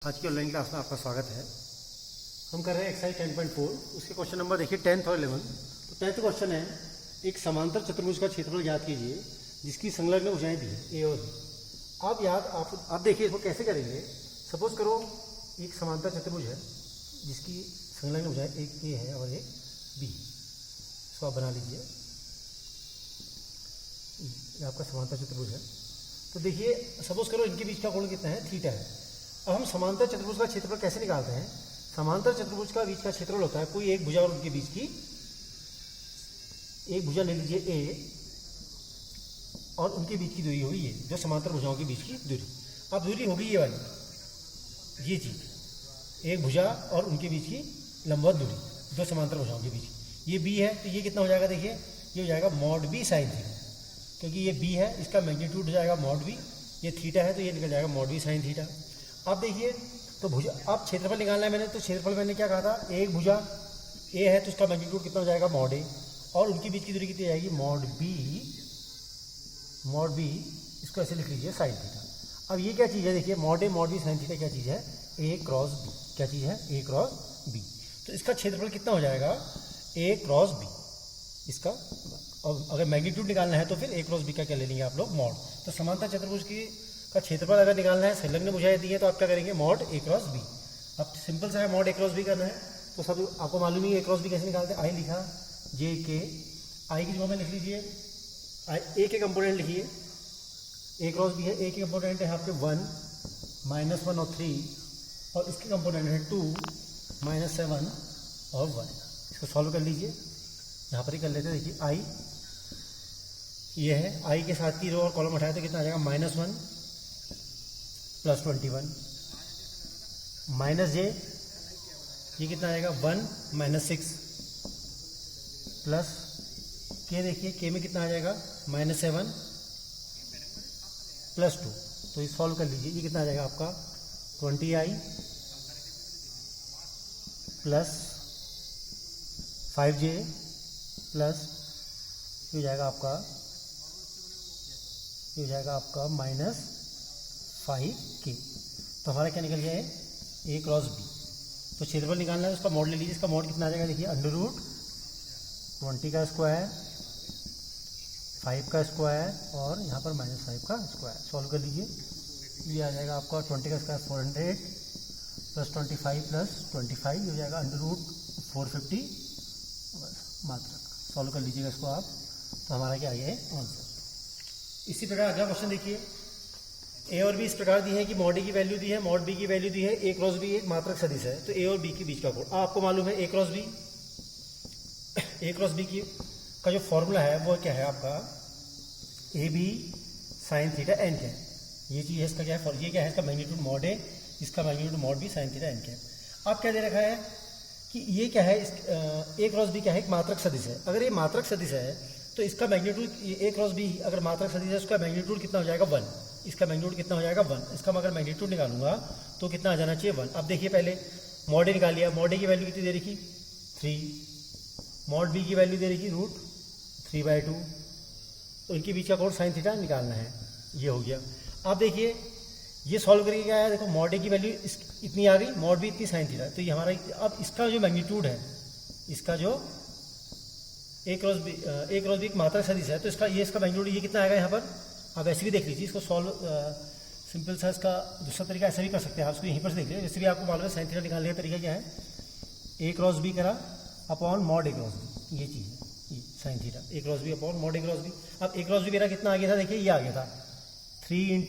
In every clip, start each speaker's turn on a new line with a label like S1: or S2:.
S1: आज की online class में आपका स्वागत है। हम कर रहे हैं एक्सरसाइज 10.4। उसके क्वेश्चन नंबर देखिए 10th और 11th। तो 10th क्वेश्चन है, एक समांतर चतुर्भुज का क्षेत्रफल ज्ञात कीजिए जिसकी संलग्न भुजाएं दी है ए और बी। आप देखिए इसको कैसे करेंगे। सपोज करो एक समांतर चतुर्भुज है जिसकी संलग्न भुजाएं एक ए है और एक बी। इसको आप बना लीजिए, ये आपका समांतर चतुर्भुज है। तो देखिए सपोज करो इनके बीच का कोण कितना है, थीटा है। अब हम समांतर चतुर्भुज का क्षेत्रफल कैसे निकालते हैं। समांतर चतुर्भुज का बीच का क्षेत्रफल होता है कोई एक भुजा और उनके बीच की, एक भुजा ले लीजिए ए और उनके बीच की दूरी होगी ये, जो समांतर भुजाओं के बीच की दूरी। अब दूरी होगी ये वाली, ये चीज एक भुजा और उनके बीच की लंबवत दूरी, जो समांतर भुजाओं के बीच। ये बी है तो ये कितना हो जाएगा, देखिए ये हो जाएगा मॉड बी साइन थीटा, क्योंकि ये बी है इसका मैग्नीट्यूड हो जाएगा मॉड बी। ये थीटा है तो ये निकल जाएगा मॉड बी साइन थीटा। अब देखिए तो भुजा, अब क्षेत्रफल निकालना है मैंने, तो क्षेत्रफल मैंने क्या कहा था, एक भुजा ए है तो उसका मैग्नीट्यूड कितना हो जाएगा मॉड ए, और उनके बीच की दूरी कितनी जाएगी मॉड बी। इसको ऐसे लिख लीजिए साइन थीटा। अब ये क्या चीज़ है, देखिए मॉड बी साइन थीटा क्या चीज़ है, ए क्रॉस बी। क्या चीज़ है, ए क्रॉस बी। तो इसका क्षेत्रफल कितना हो जाएगा, ए क्रॉस बी इसका। अब अगर मैग्नीट्यूड निकालना है तो फिर ए क्रॉस बी का क्या ले लेंगे आप लोग, मॉड। तो समांतर चतुर्भुज की का क्षेत्रफल अगर निकालना है, संलग्न भुजाएं दी है तो आप क्या करेंगे, मॉड ए क्रॉस बी। अब सिंपल सा है, मॉड ए क्रॉस बी करना है तो सब आपको मालूम ही है ए क्रॉस बी कैसे निकालते हैं। आई लिखा, जे के, आई की जगह में लिख लीजिए ए के कंपोनेंट लिखिए, ए क्रॉस बी है, ए के कंपोनेंट है आपके 1, -1 और 3, और इसके कंपोनेंट है 2, -7 और 1। इसको सॉल्व कर लीजिए, यहाँ पर ही कर लेते हैं। देखिए आई ये है, आई के साथ की रो और कॉलम उठाए तो कितना आ जाएगा, -1 + 21, -j ये कितना आएगा 1 - 6 प्लस के, देखिए के में कितना आ जाएगा -7 + 2। तो ये सॉल्व कर लीजिए, ये कितना आ जाएगा आपका 20i + 5j प्लस ये हो जाएगा आपका -5k। तो हमारा क्या निकल गया है, ए क्रॉस बी। तो क्षेत्रफल निकालना है, उसका मॉड ले लीजिए। इसका मॉड कितना आ जाएगा, देखिए √20 का स्क्वायर, 5 का स्क्वायर और यहाँ पर -5 का स्क्वायर। सॉल्व कर लीजिए, ये आ जाएगा आपका 20 का स्क्वायर 400 + 25 + 25 हो जाएगा √450 मात्रक। सॉल्व कर लीजिएगा इसको आप, तो हमारा क्या आ गया है आंसर। इसी प्रकार अगला क्वेश्चन देखिए, ए और बी इस प्रकार दी है कि मॉड ए की वैल्यू दी है, मॉड बी की वैल्यू दी है, ए क्रॉस बी एक मात्रक सदिश है। तो ए और बी के बीच का कोण आपको मालूम है, ए क्रॉस बी की का जो फॉर्मूला है वो क्या है आपका, a b sine theta n क्या है। ये चीज़ है, इसका क्या है, ये क्या है, इसका मैग्नीट्यूड मॉड ए, इसका magnitude mod b sine theta n क्या है। आप क्या दे रखा है कि ये क्या है, ए क्रॉस बी क्या है, एक मात्रक सदिश है। अगर ये मात्रक सदिश है तो इसका मैग्नीट्यूड, ए क्रॉस बी अगर मात्रक सदिश है उसका मैग्नीट्यूड कितना हो जाएगा 1। इसका मैग्नीट्यूड कितना हो जाएगा 1। इसका अगर मैग्नीट्यूड निकालूंगा तो कितना आ जाना चाहिए 1। अब देखिए पहले मॉड ए निकाल लिया, मॉड ए की वैल्यू कितनी दे रखी 3, मॉड बी की वैल्यू दे रखी √3/2। तो इनके बीच का कोण साइन थीटा निकालना है, ये हो गया। अब देखिए ये सॉल्व करके क्या आया, देखो मॉड ए की वैल्यू इतनी आ गई, मॉड बी इतनी साइन थीटा। तो ये हमारा, अब इसका जो मैग्नीट्यूड है, इसका जो ए क्रॉस बी एक मात्रक सदिश है तो इसका मैग्नीट्यूड ये कितना आएगा यहाँ पर। आप ऐसे भी देख लीजिए इसको सॉल्व, सिंपल सा इसका दूसरा तरीका ऐसा भी कर सकते हैं आप, इसको यहीं पर से देख लीजिए। जैसे भी आपको मालूम है साइन थीटा निकालने का तरीका क्या है, ए क्रॉस बी करा अपॉन मॉड ए क्रॉस बी, ये चीज़ है, ये साइन थीटा ए क्रॉस बी अपॉन मॉड ए क्रॉस बी। अब ए क्रॉस बी मेरा कितना आ गया था, देखिए ये आ गया था 3 ×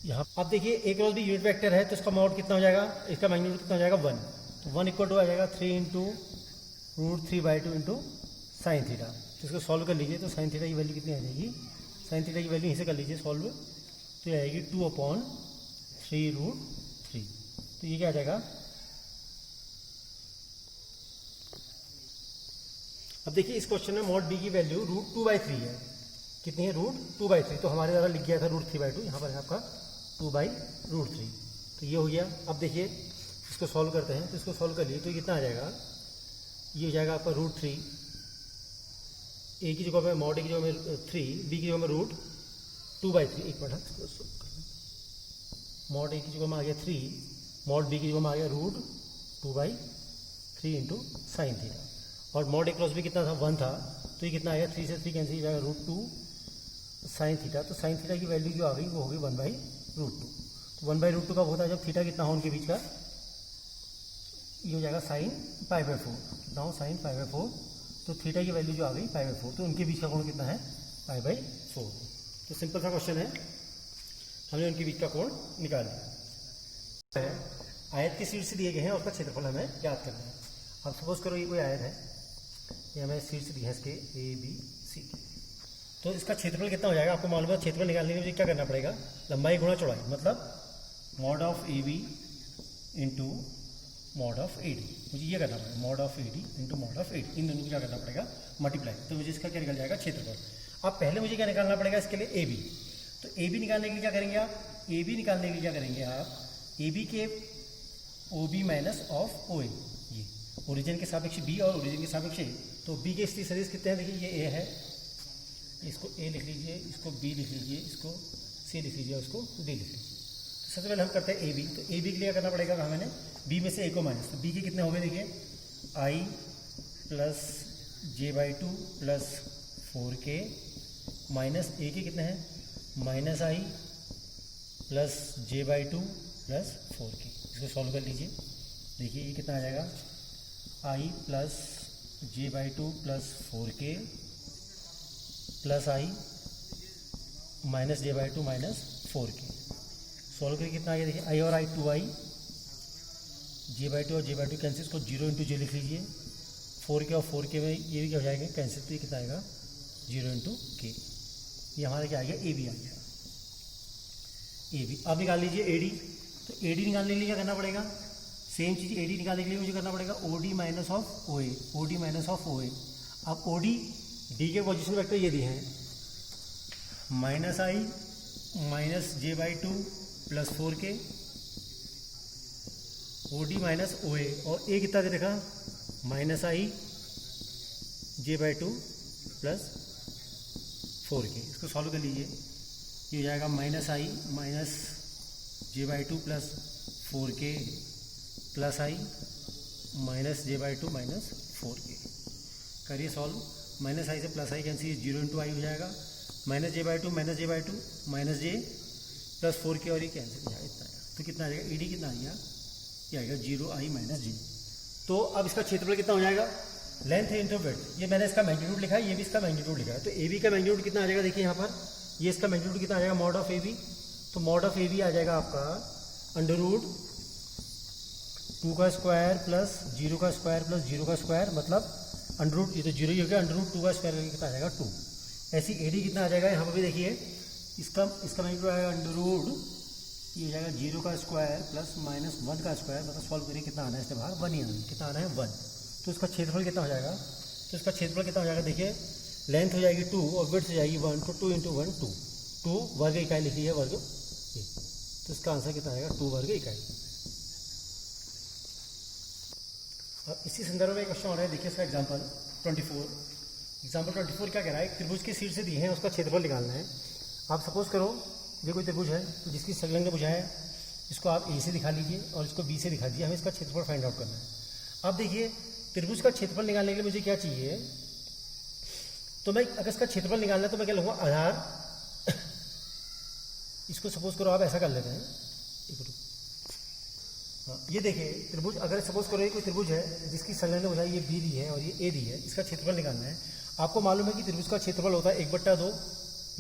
S1: यहाँ। अब देखिए ए क्रॉस बी यूनिट वेक्टर है तो इसका मॉड कितना हो जाएगा, इसका मैग्नीट्यूड कितना हो जाएगा 1। तो 1 = आ जाएगा 3 × √3/2 × साइन थीटा। तो इसको सॉल्व कर लीजिए, तो साइन थीटा की वैल्यू कितनी आ जाएगी, साइन थीटा की वैल्यू यहीं से कर लीजिए सॉल्व, तो ये आएगी 2/3√3। तो ये क्या आ जाएगा। अब देखिए इस क्वेश्चन में मॉड बी की वैल्यू √2/3 है, कितनी है √2/3। तो हमारे द्वारा लिख गया था √3/2, यहाँ पर है आपका 2/√3। तो ये हो गया। अब देखिए इसको सॉल्व करते हैं, तो इसको सॉल्व कर लिए तो कितना आ जाएगा, ये हो जाएगा आपका √3, ए की जगह में मॉड ए की जगह में 3, बी की जगह में 2/3, एक मिनट मॉड ए की जगह में आ गया 3, मॉड बी की जगह में आ गया √2/3 इंटू साइन थीटा, और मॉड ए क्रॉस बी कितना था 1 था, तो ये कितना आएगा 3 से 3 कैंसिल हो जाएगा √2 साइन थीटा, तो साइन थीटा की वैल्यू जो आ गई वो होगी 1/√2। तो 1/√2 कब होता है जब थीटा कितना हो उनके बीच का, ये हो जाएगा साइन π/4, कितना हो साइन π/4, तो थीटा की वैल्यू जो आ गई π/4, तो उनके बीच का कोण कितना है π/4। तो सिंपल सा क्वेश्चन है, हमने उनके बीच का कोण निकाल लिया। आयत की शीर्ष दिए गए हैं और उसका क्षेत्रफल हमें याद करना है। अब सपोज करो ये कोई आयत है, ये हमें शीर्ष दिए हैं इसके ABC, तो इसका क्षेत्रफल कितना हो जाएगा आपको मालूम है। क्षेत्रफल निकालने के लिए मुझे क्या करना पड़ेगा, लंबाई गुणा चौड़ाई, मतलब mod of AB into mod of AD, मुझे ये करना पड़ेगा mod of AD into mod of AD, इन दोनों को क्या करना पड़ेगा मल्टीप्लाई, तो मुझे इसका क्या निकल जाएगा क्षेत्रफल। अब पहले मुझे क्या निकालना पड़ेगा इसके लिए AB, तो AB निकालने के लिए क्या करेंगे आप, AB निकालने के लिए क्या करेंगे आप, AB के OB माइनस ऑफ OA, ये ओरिजिन के सापेक्ष B और ओरिजिन के सापेक्ष A, तो B के स्थिति सदिश कितने हैं, देखिए ये A है, इसको A लिख लीजिए, इसको B लिख लीजिए, इसको C लिख लीजिए, उसको D लिख लीजिए। तो सबसे पहले हम करते हैं AB, तो AB के लिए करना पड़ेगा हमें B में से A को माइनस, तो B के कितने हो गए देखिए I plus J/2 plus 4K minus A के कितने हैं minus I plus J/2 plus 4K, इसको सॉल्व कर लीजिए, देखिए ये कितना आ जाएगा I plus J/2 plus 4K plus I minus J/2 minus 4K, solve करके कितना आ गया देखिए I और I 2I, J/2 और J/2 कैंसिल, इसको 0 इंटू J लिख लीजिए, 4K और 4K में ये भी क्या हो जाएगा कैंसिल, तो ये कितना आएगा 0 इंटू K, ये हमारा क्या आ गया AB आ गया AB। अब निकाल लीजिए AD, तो AD निकालने के लिए क्या करना पड़ेगा, सेम चीज़ AD निकालने के लिए मुझे करना पड़ेगा OD minus of OA, OD minus of OA। अब OD D के पोजीशन वेक्टर ये दिए हैं minus I minus J/2 plus 4K, OD minus OA, और A कितना दे रखा minus I J/2 plus 4K, इसको सॉल्व कर लीजिए, ये हो जाएगा minus I minus J/2 plus 4K plus I minus J/2 minus 4K, करिए सॉल्व, माइनस I से plus I cancel, 0 into I हो जाएगा, minus J/2 minus J/2 minus J plus 4K, और ये कैंसिल हो जाएगा, इतना आएगा, तो कितना आ जाएगा AD कितना आ गया, ये आएगा 0I माइनस J। तो अब इसका क्षेत्रफल कितना हो जाएगा, लेंथ है इंटू विड्थ, ये मैंने इसका मैग्नीट्यूड लिखा है, ये भी इसका मैग्नीट्यूड लिखा है, तो AB का मैग्नीट्यूड कितना आ जाएगा देखिए यहाँ पर, ये इसका मैग्नीट्यूड कितना आ जाएगा मॉड ऑफ AB, तो मॉड ऑफ AB आ जाएगा आपका √2 का स्क्वायर प्लस 0 का स्क्वायर प्लस 0 का स्क्वायर, मतलब अंडर ये तो 0 ही हो गया, √2 का स्क्वायर कितना आ जाएगा 2। ऐसी AD कितना आ जाएगा यहाँ पर भी देखिए, इसका मैग्नीट्यूड आएगा ये हो जाएगा 0 का स्क्वायर प्लस माइनस 1 का स्क्वायर, मतलब सॉल्व करिए कितना आना है इसके बाहर 1 ही आना है, कितना आना है 1। तो इसका क्षेत्रफल कितना हो जाएगा, तो इसका क्षेत्रफल कितना हो जाएगा देखिए, लेंथ हो जाएगी 2 और विड्थ हो जाएगी 1, तो 2 इंटू 1 2 वर्ग इकाई लिख लीजिए वर्ग, तो इसका आंसर कितना आएगा 2 वर्ग इकाई। अब इसी संदर्भ में क्वेश्चन हो रहा है, देखिए इसका एग्जाम्पल 24 क्या कह रहा है, त्रिभुज के शीर्ष दिए हैं उसका क्षेत्रफल निकालना है। आप सपोज करो ये कोई त्रिभुज है तो जिसकी संलग्न भुजा है, इसको आप A से दिखा लीजिए और इसको B से दिखा दीजिए, हमें इसका क्षेत्रफल फाइंड आउट करना है। अब देखिए त्रिभुज का क्षेत्रफल निकालने के लिए मुझे क्या चाहिए, तो मैं अगर इसका क्षेत्रफल निकालना है तो मैं क्या लूँगा आधार, इसको सपोज करो आप ऐसा कर लेते हैं, ये देखिए त्रिभुज, अगर सपोज करो ये कोई त्रिभुज है जिसकी संलग्न भुजा ये B दी है और ये A दी है, इसका क्षेत्रफल निकालना है। आपको मालूम है कि त्रिभुज का क्षेत्रफल होता है 1/2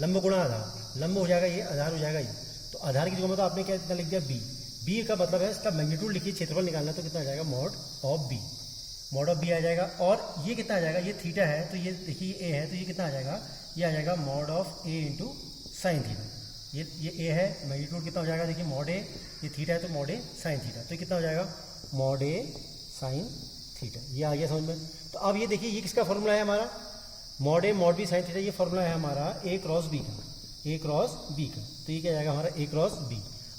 S1: लंब गुणा आधार, लंब हो जाएगा ये, आधार हो जाएगा ये, तो आधार की जगह में तो आपने क्या इतना लिख दिया B का मतलब है इसका मैग्नीट्यूड लिखिए, क्षेत्रफल निकालना है तो कितना आ जाएगा मॉड ऑफ B आ जाएगा, और ये कितना आ जाएगा, ये थीटा है तो ये देखिए A है तो ये कितना आ जाएगा, ये आ जाएगा mod of A into sine theta, ये A है, मैग्नीट्यूड कितना हो जाएगा देखिए मॉड A, ये थीटा है तो मॉड A साइन थीटा, तो कितना हो जाएगा मॉड A साइन थीटा, ये आ गया समझ में। तो अब ये देखिए ये किसका फॉर्मूला है हमारा, mod A mod B sine theta, ये फॉर्मूला है हमारा A क्रॉस B का, तो ये क्या जाएगा हमारा A क्रॉस B।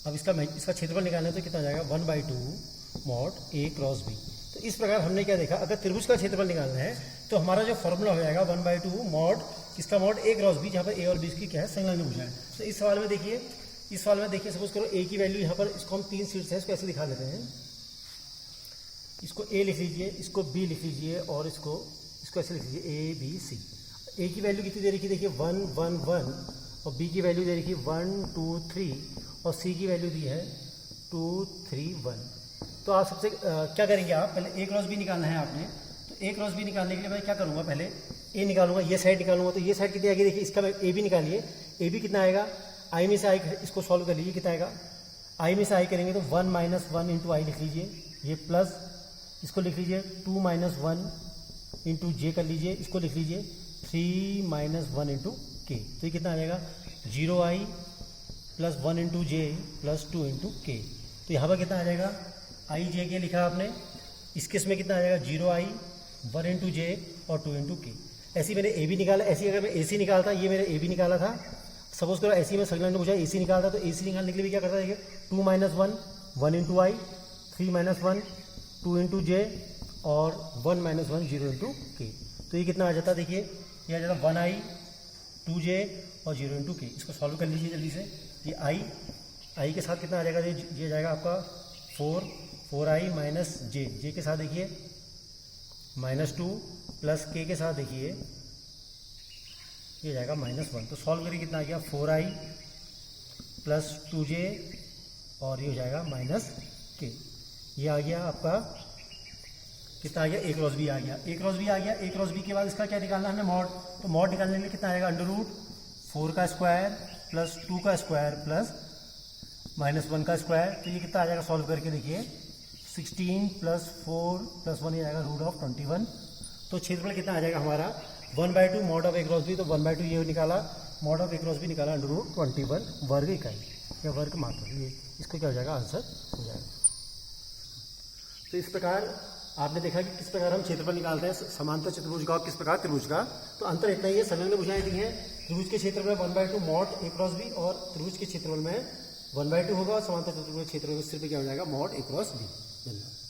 S1: अब इसका क्षेत्रफल निकालना है तो कितना हो जाएगा 1/2 मॉड A क्रॉस B। तो इस प्रकार हमने क्या देखा, अगर त्रिभुज का क्षेत्रफल निकालना है तो हमारा जो फॉर्मूला हो जाएगा 1/2 मॉड इसका मॉड ए क्रॉस बी, जहाँ पर ए और बी की क्या है संलग्न भुजा है। तो इस सवाल में देखिए सपोज करो ए की वैल्यू यहाँ पर, इसको हम 3 शीट्स है, इसको ऐसे दिखा देते हैं। इसको ए लिख लीजिए, इसको बी लिख लीजिए और इसको ऐसे लिख लीजिए ए बी सी। ए की वैल्यू कितनी दे रखी है देखिए 1 1 1, और बी की वैल्यू दे रखी है 1 2 3, और सी की वैल्यू दी है 2 3 1। तो आप सबसे क्या करेंगे, आप पहले ए क्रॉस बी निकालना है आपने। तो ए क्रॉस बी निकालने के लिए मैं क्या करूँगा, पहले ए निकालूंगा, ये साइड निकालूंगा। तो ये साइड कितनी आएगी देखिए, इसका ए बी निकालिए, ए बी कितना आएगा, आई में से आई, इसको सॉल्व कर लीजिए, कितना आएगा, आई में से आई करेंगे तो 1 - 1 इंटू आई लिख लीजिए, ये प्लस इसको लिख लीजिए 2 - 1 इंटू जे कर लीजिए, इसको लिख लीजिए 3 - 1 इंटू के। तो ये कितना आ जाएगा 0i प्लस 1 इंटू जे प्लस 2 इंटू के। तो यहाँ पर कितना आ जाएगा, आई जे के लिखा आपने, इस केस में कितना आ जाएगा 0i 1 इंटू जे और 2 इंटू के। ऐसी मैंने ए बी निकाला, ऐसी अगर मैं ए सी निकालता, ये मैंने ए बी निकाला था, सपोज करो ऐसी में संलग्न भुजा ए सी निकालता, तो ए सी निकालने के लिए भी क्या करता है, 2 - 1 1 इंटू आई, 3 - 1 2 इंटू जे और 1 - 1 0 इंटू के। तो ये कितना आ जाता है देखिए, ये आ जाता 1i 2j और 0 इंटू के। इसको सॉल्व कर लीजिए जल्दी से। ये आई के साथ कितना आ जाएगा, ये जाएगा आपका 4i माइनस जे के साथ देखिए -2 प्लस के साथ देखिए ये जाएगा -1। तो सॉल्व करिए कितना आ गया 4i प्लस 2j और ये हो जाएगा -k। ये आ गया आपका कितना आ गया, ए क्रॉस बी आ गया, ए क्रॉस बी आ गया। ए क्रॉस बी के बाद इसका क्या निकालना है हमने, मॉड। तो मॉड निकालने के लिए कितना आएगा, √4 का स्क्वायर प्लस 2 का स्क्वायर प्लस -1 का स्क्वायर। तो ये कितना आ जाएगा, सॉल्व करके देखिए 16 + 4 + 1 ये आएगा √21। तो क्षेत्रफल कितना आ जाएगा हमारा 1/2 mod of a cross b. तो 1/2 ये निकाला, mod of a cross b निकाला √21 वर्ग इकाई या वर्ग मात्रा। ये इसको क्या हो जाएगा, आंसर हो जाएगा। तो इस प्रकार आपने देखा कि किस प्रकार हम क्षेत्रफल निकालते हैं समांतर चतुर्भुज का और किस प्रकार त्रिभुज का। तो अंतर इतना ही है, संलग्न भुजाएं दी हैं। त्रिभुज के क्षेत्रफल में 1/2 मॉड ए क्रॉस बी, और त्रिभुज के क्षेत्रफल में 1/2 होगा, और समांतर चतुर्भुज क्षेत्रफल में सिर्फ क्या हो जाएगा, मॉड ए क्रॉस बी। धन्यवाद।